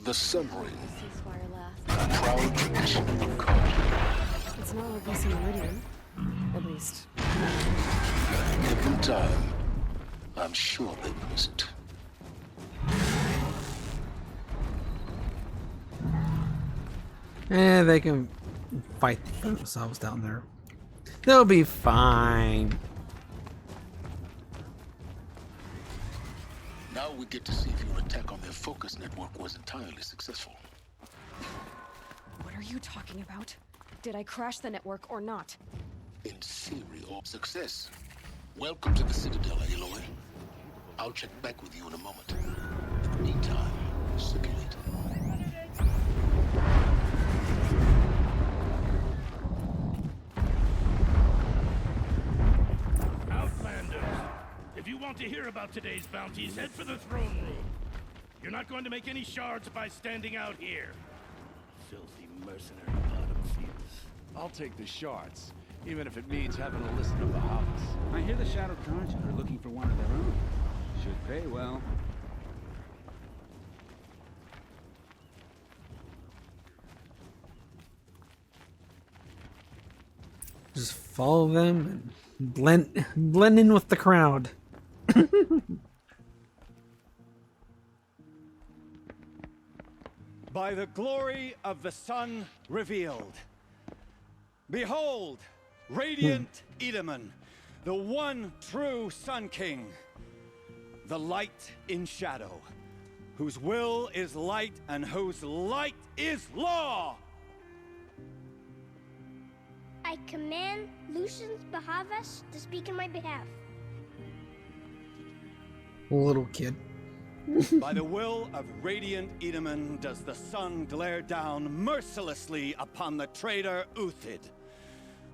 The Sun Ring, Ceasefire last. a proud tradition of God. It's not like this in Meridian. At least. Given time, I'm sure they miss it. They can fight for themselves down there. They'll be fine. Now we get to see if your attack on their focus network was entirely successful. What are you talking about? Did I crash the network or not? In theory or success. Welcome to the Citadel, Aloy. I'll check back with you in a moment. In the meantime, circulate. Outlanders, if you want to hear about today's bounties, head for the throne room. You're not going to make any shards by standing out here. Filthy mercenary bottom feeders. I'll take the shards, even if it means having to listen to the hobbits. I hear the Shadow Cards are looking for one of their own. Should pay well. Just follow them and blend in with the crowd. By the glory of the sun revealed. Behold, radiant Edaman, the one true Sun King, the light in shadow, whose will is light and whose light is law. I command Lucius Bahavas to speak in my behalf. Little kid. By the will of radiant Edaman does the sun glare down mercilessly upon the traitor Uthid.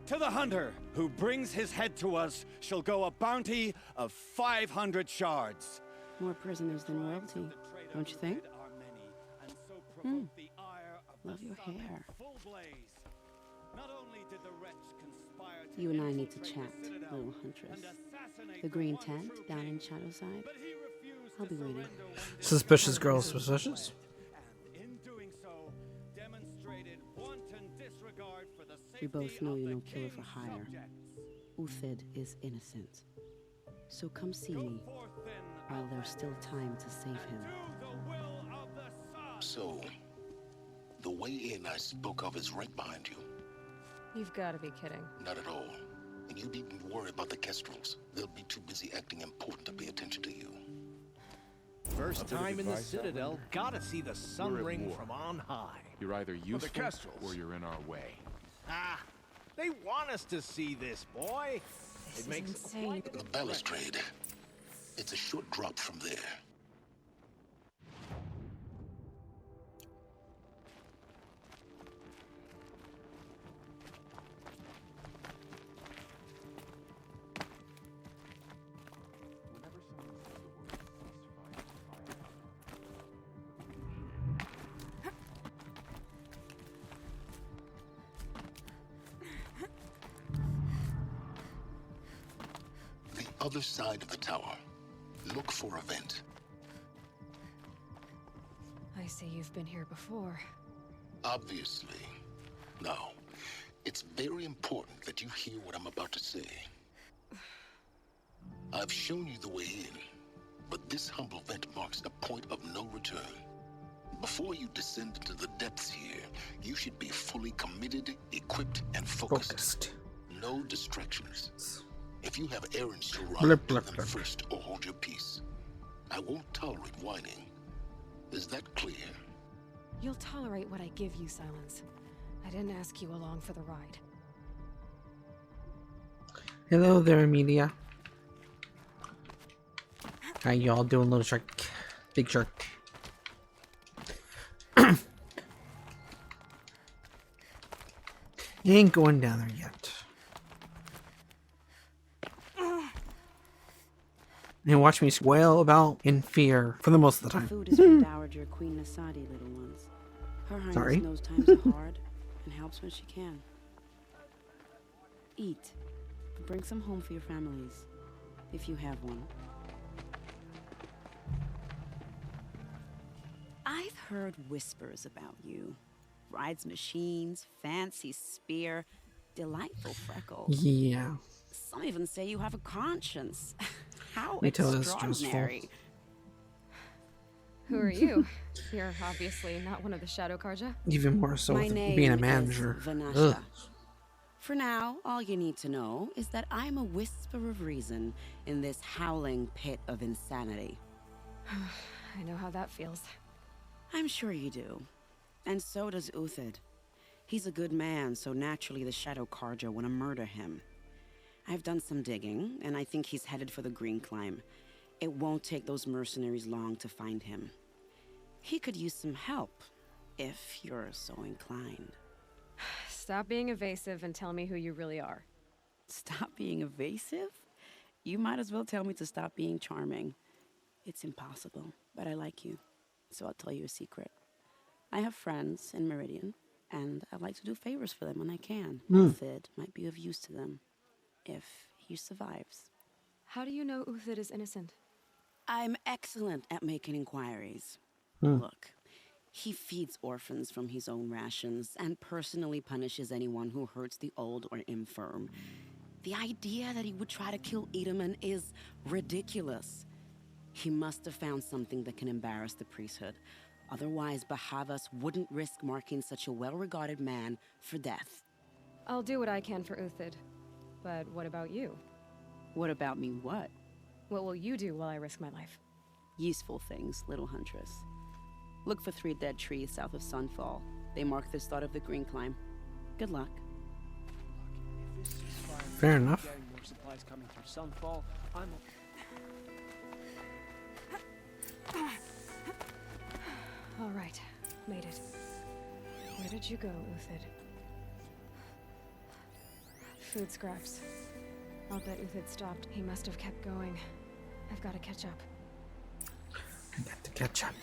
To the hunter who brings his head to us shall go a bounty of 500 shards. More prisoners than royalty, don't you think? Love your hair. You and I need to chat, little huntress. The green tent down in Shadowside. I'll be waiting. Suspicious girl, suspicious. We both know you're no killer for hire. Uthid is innocent. So come see me while there's still time to save him. So, the way in I spoke of is right behind you. You've got to be kidding. Not at all. And you needn't worry about the Kestrels. They'll be too busy acting important to pay attention to you. First time in the Citadel, gotta see the Sun Ring from on high. You're either useful or you're in our way. Ah, they want us to see this, boy. This is insane. The balustrade. It's a short drop from there. Other side of the tower. Look for a vent. I see you've been here before. Obviously. Now, it's very important that you hear what I'm about to say. I've shown you the way in, but this humble vent marks a point of no return. Before you descend into the depths here, you should be fully committed, equipped, and focused. No distractions. If you have errands to run, do them first or hold your peace. I won't tolerate whining. Is that clear? You'll tolerate what I give you, Silence. I didn't ask you along for the ride. Hello there, media. How y'all doing, little shark? Big shark. You ain't going down there yet. And watch me wail about in fear for the most of the time. Food is for Dowager Queen Nasadi, little ones. Her Highness knows times are hard and helps when she can. Eat. Bring some home for your families, if you have one. I've heard whispers about you. Rides machines, fancy spear, delightful freckles. Yeah. Some even say you have a conscience. How Retail is extraordinary. Who are you? You're obviously not one of the Shadow Karja. Even more so My with name being a is manager. Vanasha. Ugh. For now, all you need to know is that I'm a whisper of reason in this howling pit of insanity. I know how that feels. I'm sure you do. And so does Uthid. He's a good man, so naturally the Shadow Karja want to murder him. I've done some digging, and I think he's headed for the Green Climb. It won't take those mercenaries long to find him. He could use some help, if you're so inclined. Stop being evasive and tell me who you really are. Stop being evasive? You might as well tell me to stop being charming. It's impossible, but I like you, so I'll tell you a secret. I have friends in Meridian, and I like to do favors for them when I can. Uthid might be of use to them, if he survives. How do you know Uthid is innocent? I'm excellent at making inquiries. Look, he feeds orphans from his own rations and personally punishes anyone who hurts the old or infirm. The idea that he would try to kill Edelman is ridiculous. He must have found something that can embarrass the priesthood. Otherwise, Bahavas wouldn't risk marking such a well-regarded man for death. I'll do what I can for Uthid. But what about you? What about me what? What will you do while I risk my life? Useful things, little huntress. Look for 3 dead trees south of Sunfall. They mark the start of the Green Climb. Good luck. Fair enough. Getting more supplies coming through Sunfall. I'm All right, made it. Where did you go, Uthid? Food scraps. I'll bet Uthid stopped. He must have kept going. I've got to catch up. I got to catch up.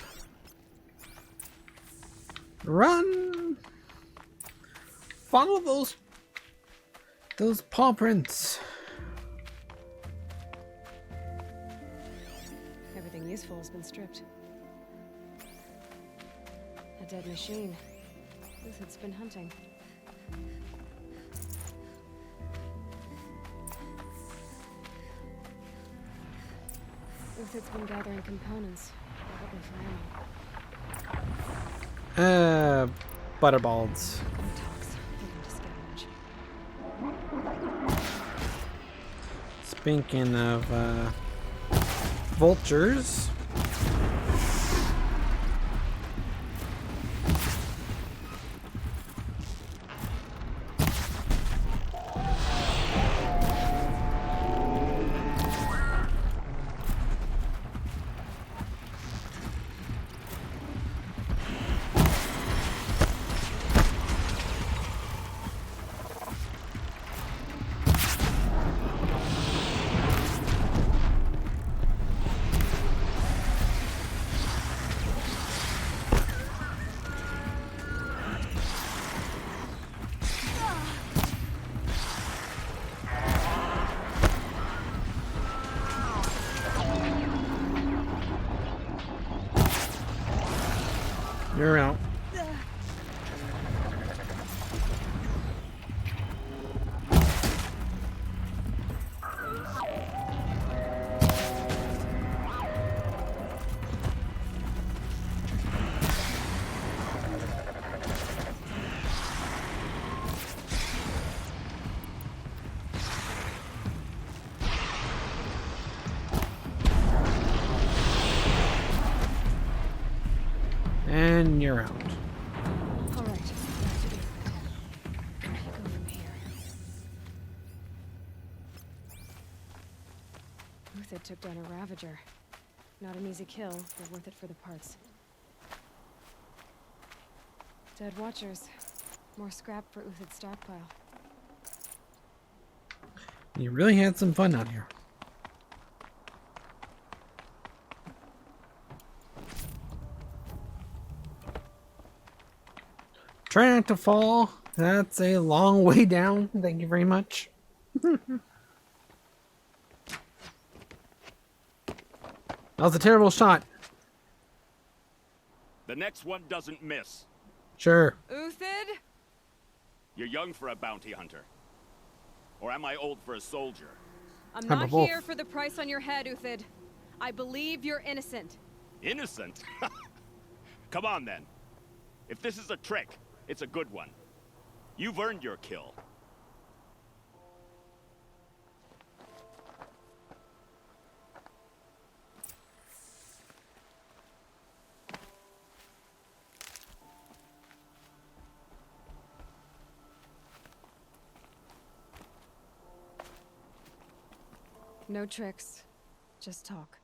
Run! Follow those paw prints. Everything useful has been stripped. A dead machine. Uthid's been hunting. Uthid's been gathering components. Probably for ammo. Butterballs. Talks. Looking to scavenge. Speaking of vultures. You're out. And you're out. All right. Back to Uthid. Where do you go from here? Uthid took down a Ravager. Not an easy kill, but worth it for the parts. Dead Watchers. More scrap for Uthid's stockpile. You really had some fun out here. Try not to fall. That's a long way down. Thank you very much. That was a terrible shot. The next one doesn't miss. Sure. Uthid? You're young for a bounty hunter. Or am I old for a soldier? I'm How not about both? here for the price on your head, Uthid. I believe you're innocent. Innocent? Come on, then. If this is a trick, it's a good one. You've earned your kill. No tricks. Just talk.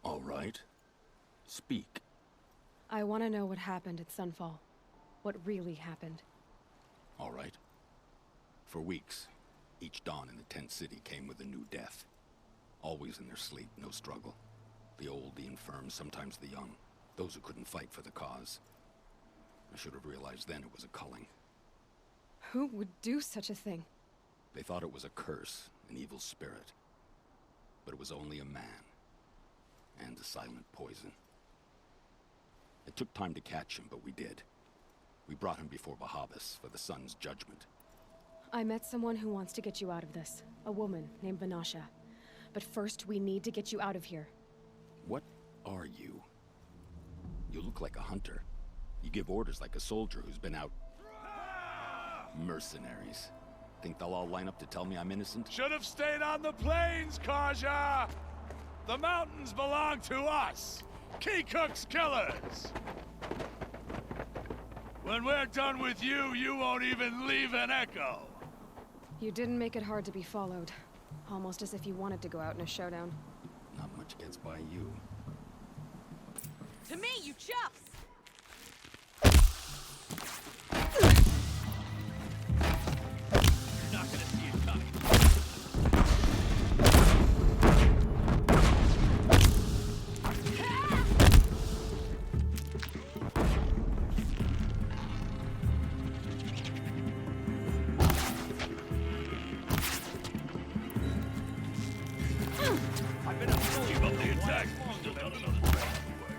All right. Speak. I want to know what happened at Sunfall. What really happened. All right. For weeks, each dawn in the tent city came with a new death. Always in their sleep, no struggle. The old, the infirm, sometimes the young. Those who couldn't fight for the cause. I should have realized then it was a culling. Who would do such a thing? They thought it was a curse, an evil spirit. But it was only a man. And a silent poison. It took time to catch him, but we did. We brought him before Bahavas for the sun's judgment. I met someone who wants to get you out of this. A woman named Vanasha. But first, we need to get you out of here. What are you? You look like a hunter. You give orders like a soldier who's been out... Mercenaries. Think they'll all line up to tell me I'm innocent? Should have stayed on the plains, Kaja! The mountains belong to us! Keycook's killers! When we're done with you, you won't even leave an echo! You didn't make it hard to be followed. Almost as if you wanted to go out in a showdown. Not much gets by you. To me, you chuffs! You're not gonna see it coming. I've been up. Keep up the attack. Still got another trap anyway.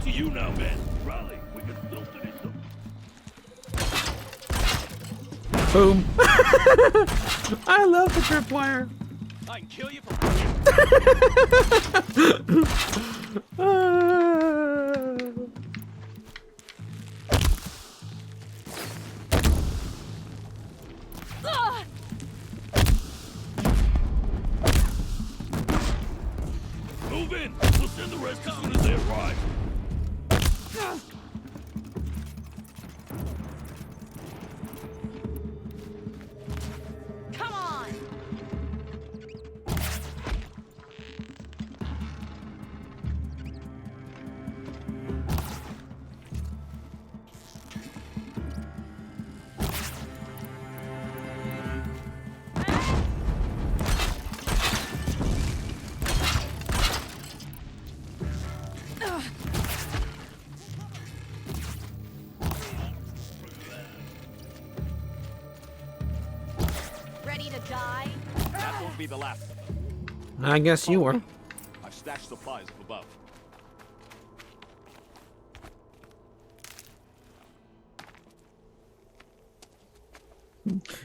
To you now, man. Rally. We can still finish them. Boom. I love the tripwire. I can kill you for... Move in. We'll send the rest as soon as they arrive. Come on! Ready to die? That won't be the last of them. I guess you were. I've stashed supplies up above.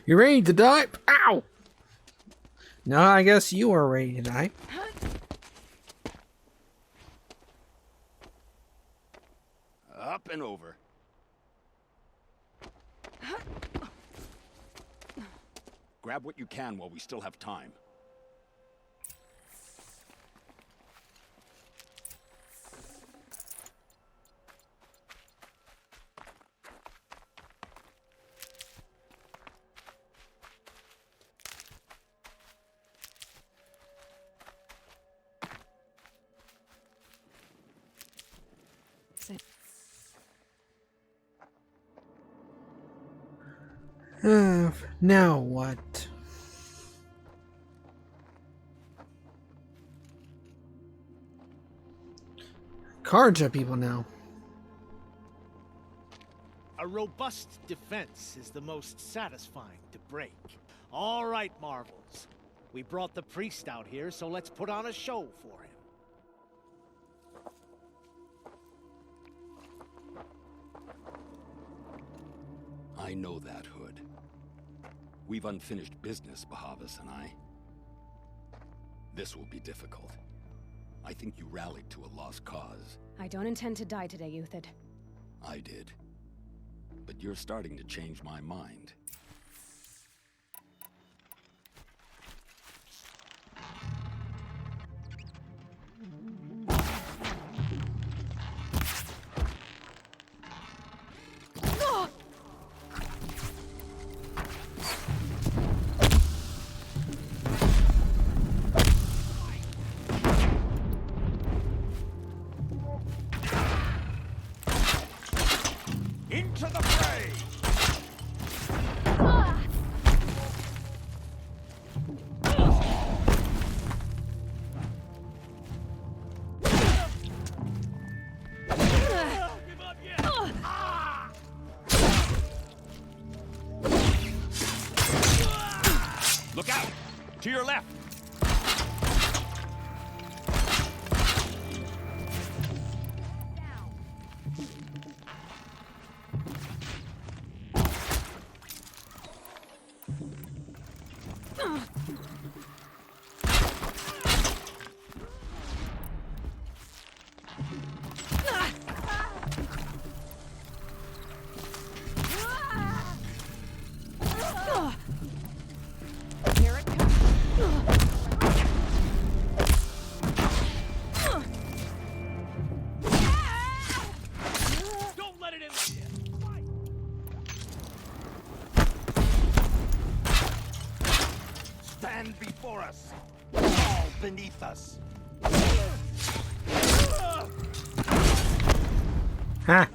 You ready to die? Ow! No, I guess you are ready to die. Up and over. Grab what you can while we still have time. Now what? Carja people now. A robust defense is the most satisfying to break. All right, Marvels. We brought the priest out here, so let's put on a show for him. I know that, Hood. We've unfinished business, Bahavas and I. This will be difficult. I think you rallied to a lost cause. I don't intend to die today, Euthyd. I did. But you're starting to change my mind. Into the fray! Look out! To your left! Here it comes. Don't let it in there! Stand before us! Fall beneath us! Ha!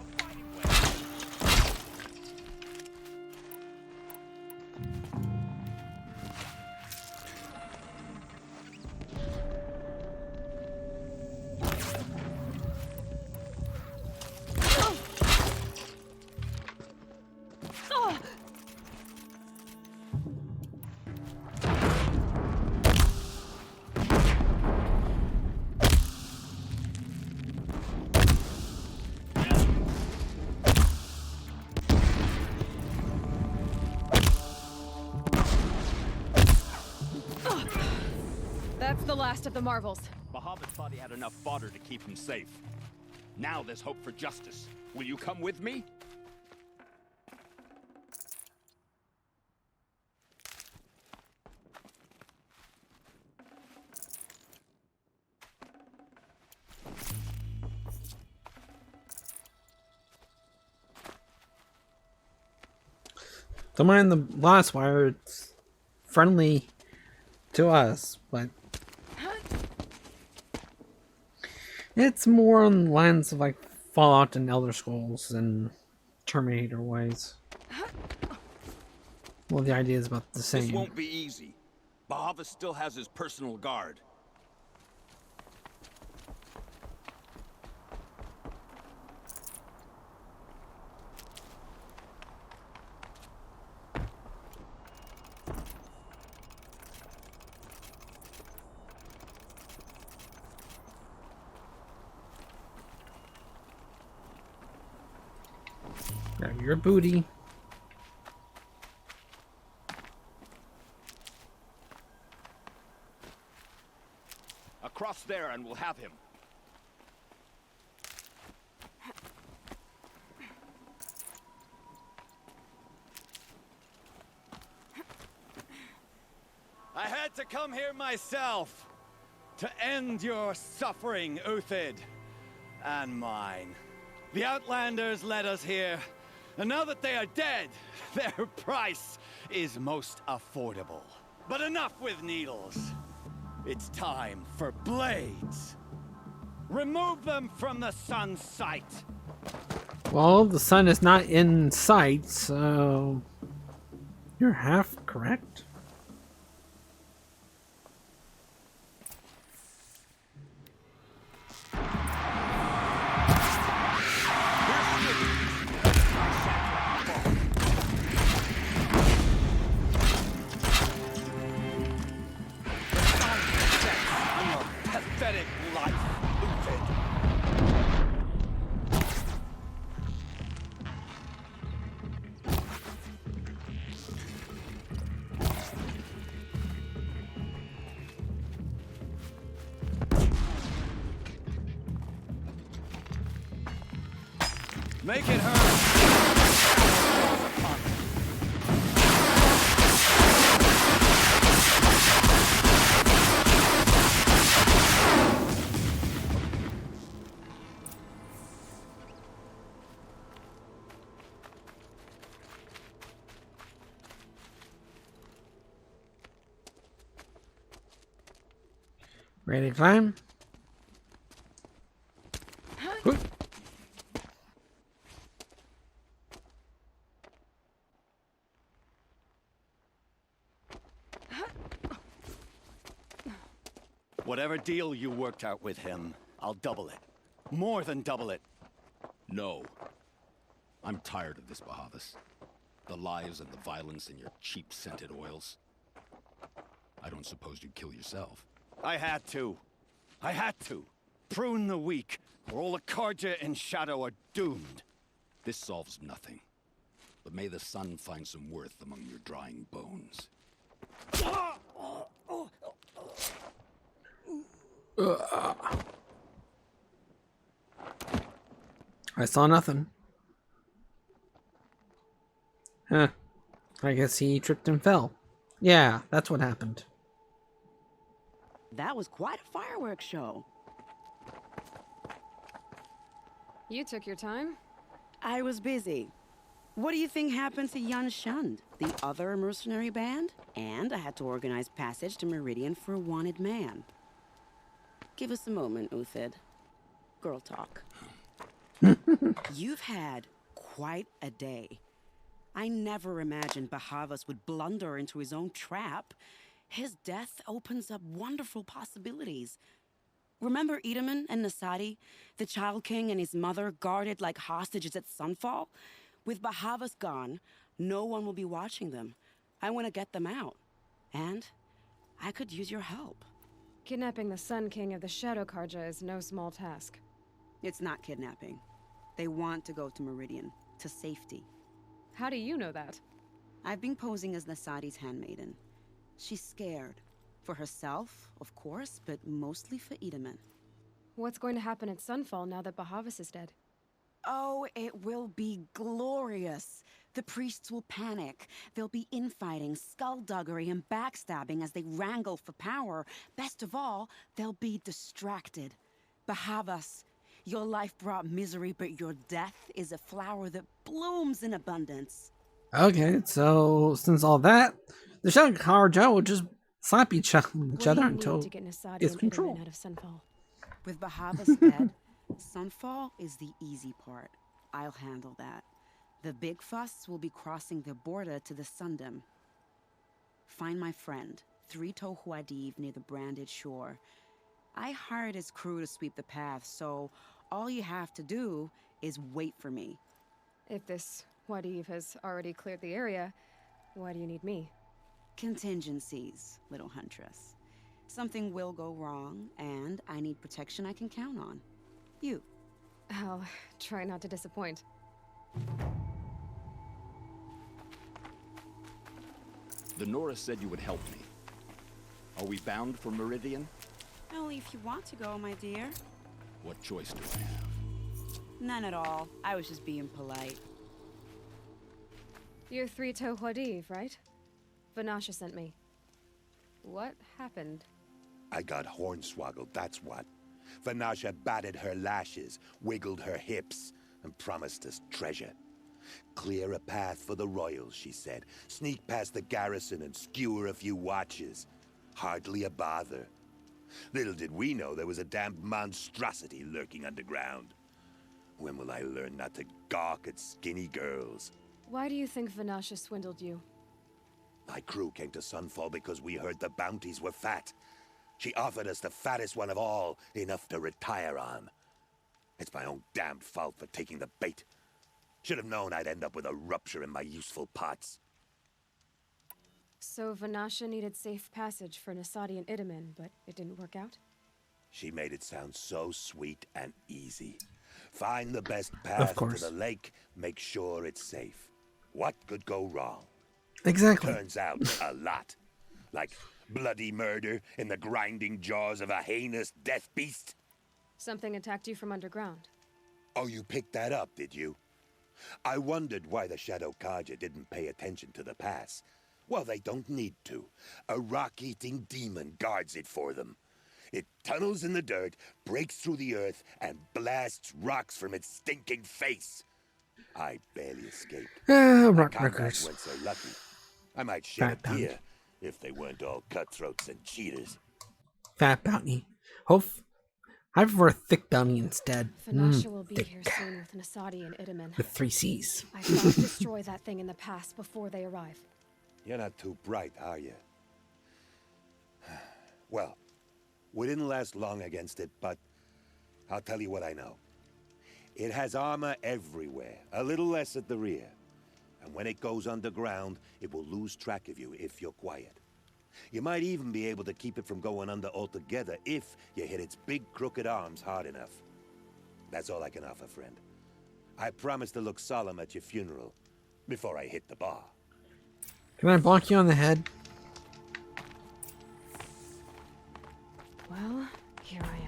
That's the last of the Marvels. Bahavas thought he had enough fodder to keep him safe. Now there's hope for justice. Will you come with me? Don't mind the last wire, it's friendly to us, but it's more on the lines of like Fallout and Elder Scrolls and Terminator ways. Well, the idea is about the same. This won't be easy. Bahavas still has his personal guard. Grab your booty. Across there and we'll have him. I had to come here myself to end your suffering, Uthid, and mine. The Outlanders led us here, and now that they are dead, their price is most affordable. But enough with needles. It's time for blades. Remove them from the sun's sight. Well, the sun is not in sight, so you're half correct. Make it hurt! Ready to climb? Whoop. Whatever deal you worked out with him, I'll double it. More than double it. No. I'm tired of this, Bahavas. The lies and the violence and your cheap-scented oils. I don't suppose you'd kill yourself. I had to. I had to. Prune the weak, or all the Karja in Shadow are doomed. This solves nothing. But may the sun find some worth among your drying bones. I saw nothing. Huh. I guess he tripped and fell. Yeah, that's what happened. That was quite a fireworks show. You took your time. I was busy. What do you think happened to Yun Shund, the other mercenary band? And I had to organize passage to Meridian for a wanted man. Give us a moment, Uthid. Girl talk. You've had quite a day. I never imagined Bahavas would blunder into his own trap. His death opens up wonderful possibilities. Remember Edaman and Nasadi, the Child King and his mother guarded like hostages at Sunfall? With Bahavas gone, no one will be watching them. I want to get them out. And I could use your help. Kidnapping the Sun King of the Shadow Karja is no small task. It's not kidnapping. They want to go to Meridian, to safety. How do you know that? I've been posing as Nasadi's handmaiden. She's scared. For herself, of course, but mostly for Edaman. What's going to happen at Sunfall now that Bahavas is dead? Oh, it will be glorious. The priests will panic. There'll be infighting, skullduggery, and backstabbing as they wrangle for power. Best of all, they'll be distracted. Bahavas, your life brought misery, but your death is a flower that blooms in abundance. Okay, so since all that, the Shadow Karja will just slap each other until to get Nasadi it's and control. Edaman out of Sunfall? With Bahavas dead, Sunfall is the easy part. I'll handle that. The big fuss will be crossing the border to the Sundom. Find my friend, 3-Toe Huadiv, near the branded shore. I hired his crew to sweep the path, so all you have to do is wait for me. If this Huadiv has already cleared the area, why do you need me? Contingencies, little huntress. Something will go wrong, and I need protection I can count on. You. I'll try not to disappoint. The Nora said you would help me. Are we bound for Meridian? Only if you want to go, my dear. What choice do I have? None at all. I was just being polite. You're 3-Toe Huadiv, right? Vanasha sent me. What happened? I got hornswoggled, that's what. Vanasha batted her lashes, wiggled her hips, and promised us treasure. Clear a path for the royals, she said. Sneak past the garrison and skewer a few watches. Hardly a bother. Little did we know there was a damned monstrosity lurking underground. When will I learn not to gawk at skinny girls? Why do you think Vanasha swindled you? My crew came to Sunfall because we heard the bounties were fat. She offered us the fattest one of all, enough to retire on. It's my own damned fault for taking the bait. Should have known I'd end up with a rupture in my useful pots. So Vanasha needed safe passage for Nasadi and Edaman, but it didn't work out? She made it sound so sweet and easy. Find the best path to the lake, make sure it's safe. What could go wrong? Exactly. Turns out a lot. Like bloody murder in the grinding jaws of a heinous death beast. Something attacked you from underground. Oh, you picked that up, did you? I wondered why the Shadow Kaja didn't pay attention to the pass. Well, they don't need to. A rock-eating demon guards it for them. It tunnels in the dirt, breaks through the earth, and blasts rocks from its stinking face. I barely escaped. Rock Comrades breakers. weren't so lucky. I might shed Fat a tear bounty. if they weren't all cutthroats and cheaters. Fat bounty. I prefer thick bounty instead. Finasha will be thick. here soon with Nasadi and Itaman. With 3 C's. I've got to destroy that thing in the pass before they arrive. You're not too bright, are you? Well, we didn't last long against it, but I'll tell you what I know. It has armor everywhere, a little less at the rear. And when it goes underground, it will lose track of you if you're quiet. You might even be able to keep it from going under altogether if you hit its big crooked arms hard enough. That's all I can offer, friend. I promise to look solemn at your funeral before I hit the bar. Can I bonk you on the head? Well, here I am.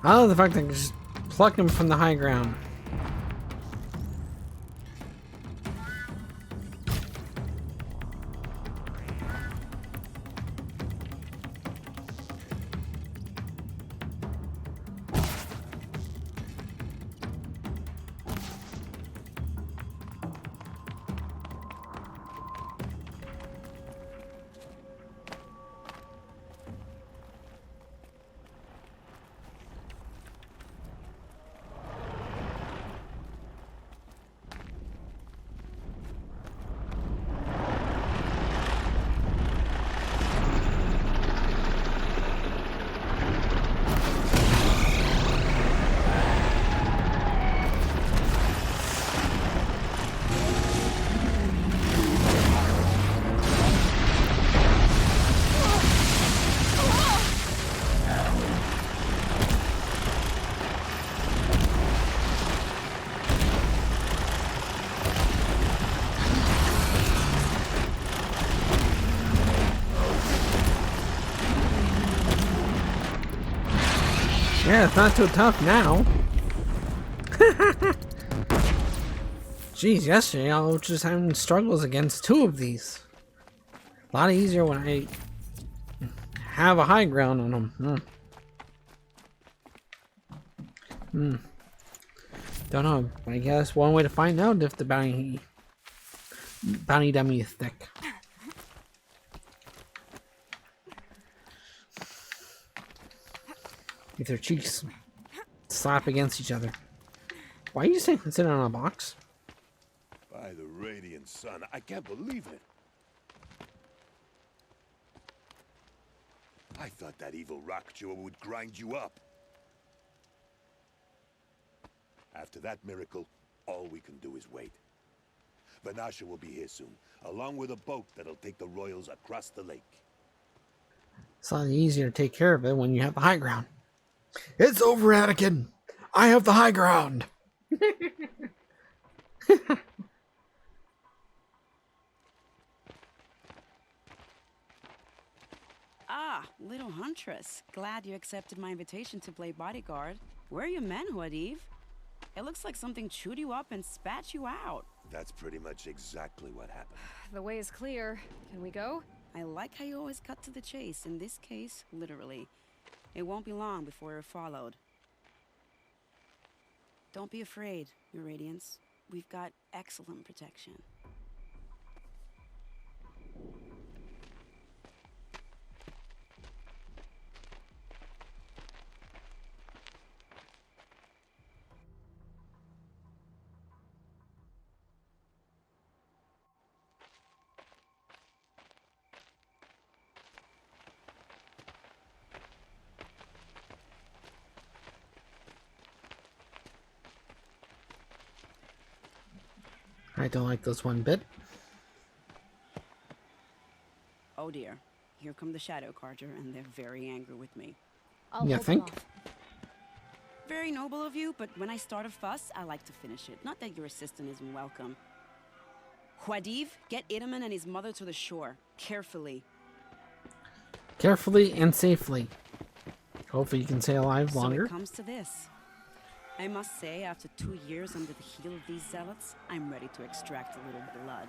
I love the fact that I can just pluck him from the high ground. Yeah, it's not too tough now. Jeez, yesterday I was just having struggles against 2 of these. A lot easier when I have a high ground on them. Don't know. I guess one way to find out if the bounty dummy is thick. If their cheeks slap against each other. Why are you sitting on a box? By the radiant sun, I can't believe it. I thought that evil rock chewer would grind you up. After that miracle, all we can do is wait. Vanasha will be here soon, along with a boat that'll take the royals across the lake. It's a lot easier to take care of it when you have the high ground. It's over, Anakin! I have the high ground! Ah, little huntress. Glad you accepted my invitation to play bodyguard. Where are your manhood, Eve? It looks like something chewed you up and spat you out. That's pretty much exactly what happened. The way is clear. Can we go? I like how you always cut to the chase. In this case, literally. It won't be long before you're followed. Don't be afraid, Your Radiance. We've got excellent protection. I don't like this one bit. Oh dear. Here come the Shadow Carter, and they're very angry with me. I'll You hold think? them off. Very noble of you, but when I start a fuss, I like to finish it. Not that your assistant isn't welcome. Huadiv, get Idaman and his mother to the shore. Carefully. Carefully and safely. Hopefully you can stay alive longer. So it comes to this. I must say, after 2 years under the heel of these zealots, I'm ready to extract a little blood.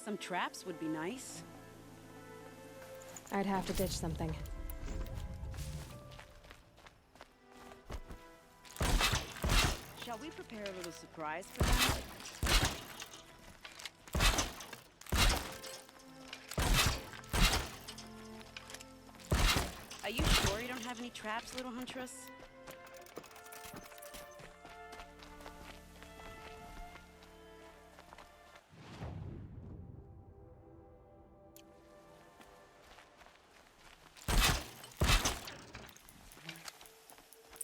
Some traps would be nice. I'd have to ditch something. Shall we prepare a little surprise for them? Are you sure you don't have any traps, little huntress?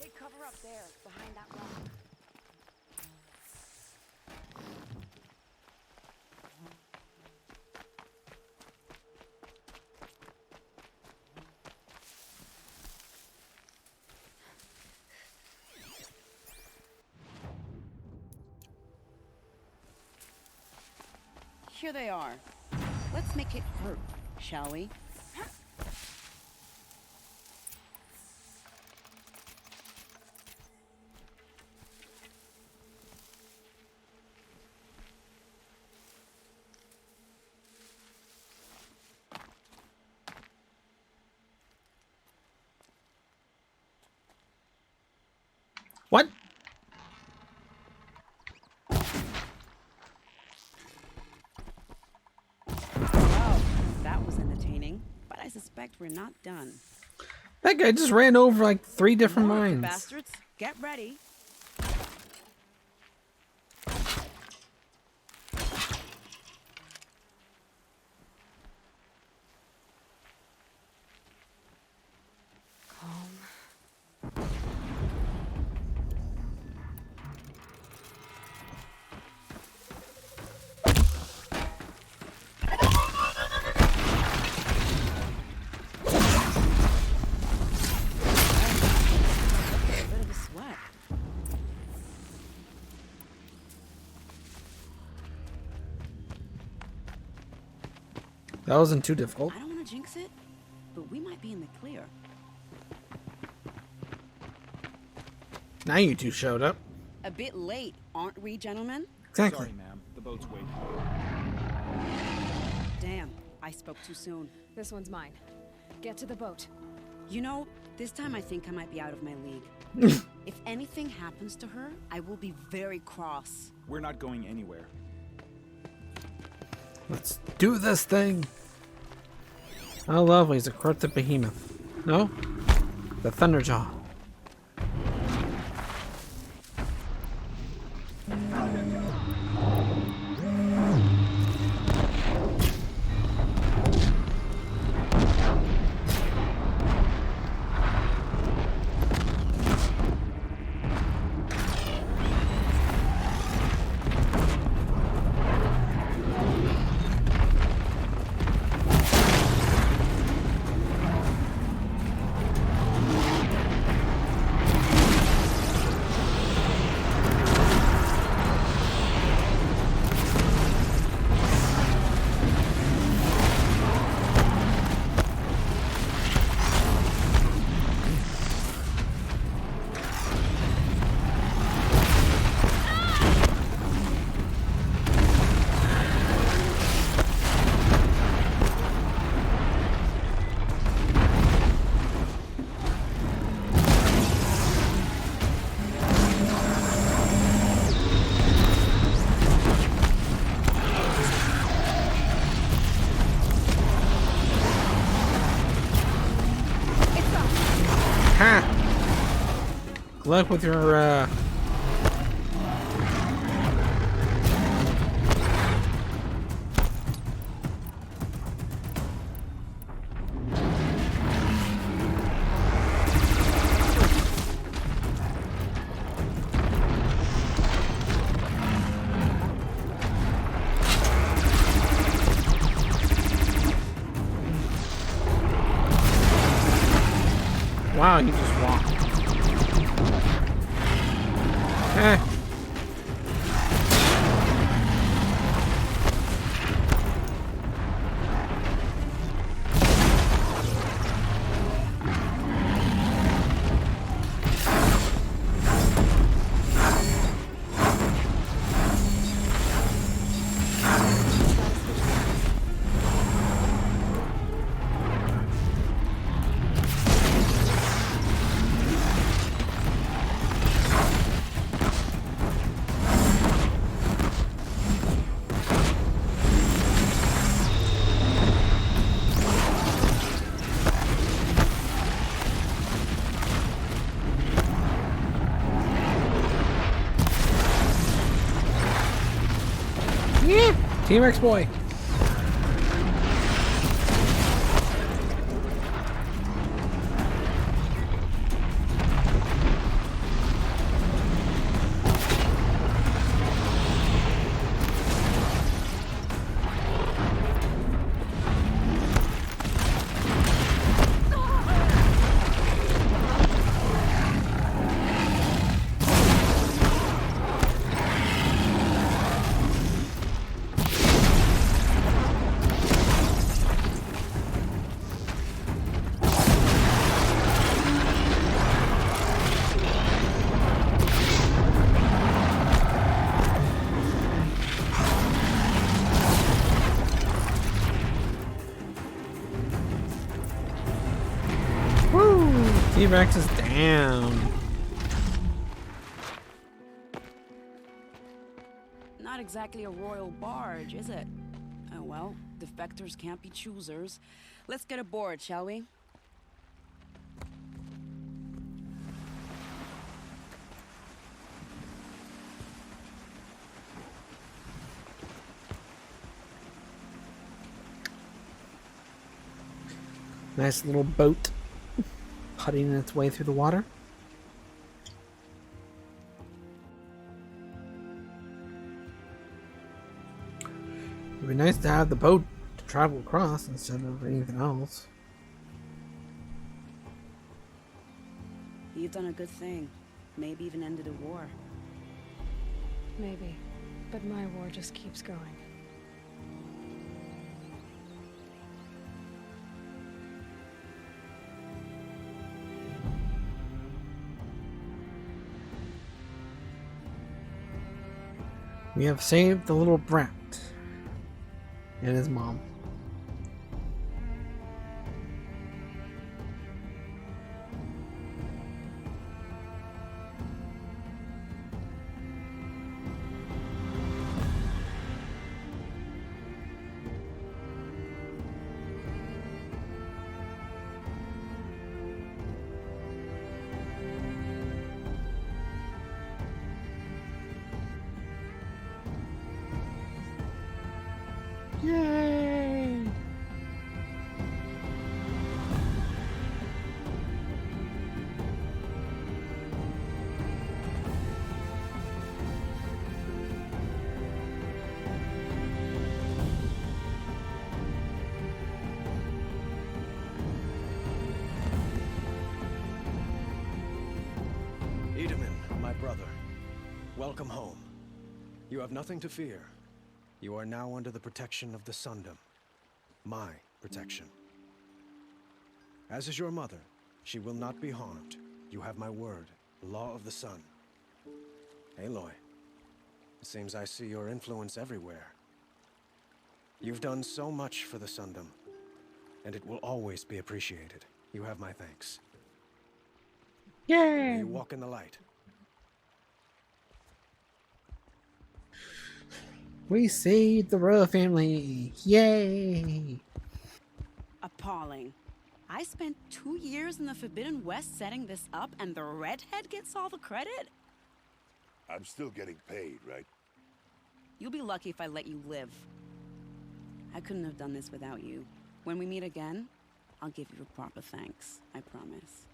Take cover up there, behind that rock. Here they are. Let's make it hurt, shall we? What? Wow, that was entertaining, but I suspect we're not done. That guy just ran over like 3 different More, mines. bastards, get ready. That wasn't too difficult. I don't want to jinx it, but we might be in the clear. Now you two showed up. A bit late, aren't we, gentlemen? Exactly. Sorry, ma'am. The boat's waiting. Damn, I spoke too soon. This one's mine. Get to the boat. You know, this time I think I might be out of my league. If anything happens to her, I will be very cross. We're not going anywhere. Let's do this thing. How lovely is a corrupted behemoth. No? The Thunderjaw. Good luck with your, Wow, he just walked. Eh. Yeah, T-Rex boy. T-Rex is down. Not exactly a royal barge, is it? Oh well, defectors can't be choosers. Let's get aboard, shall we? Nice little boat putting its way through the water. It'd be nice to have the boat to travel across instead of anything else. You've done a good thing. Maybe even ended a war. Maybe. But my war just keeps going. We have saved the little brat and his mom. Yay! Edaman, my brother, welcome home. You have nothing to fear. You are now under the protection of the Sundom. My protection. As is your mother, she will not be harmed. You have my word, the law of the sun. Aloy, it seems I see your influence everywhere. You've done so much for the Sundom, and it will always be appreciated. You have my thanks. Yay! May you walk in the light. We saved the royal family. Yay! Appalling. I spent 2 years in the Forbidden West setting this up, and the redhead gets all the credit? I'm still getting paid, right? You'll be lucky if I let you live. I couldn't have done this without you. When we meet again, I'll give you a proper thanks. I promise.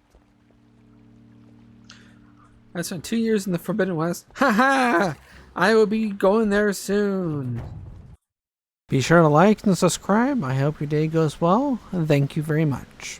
I spent 2 years in the Forbidden West. Haha! I will be going there soon. Be sure to like and subscribe. I hope your day goes well, and thank you very much.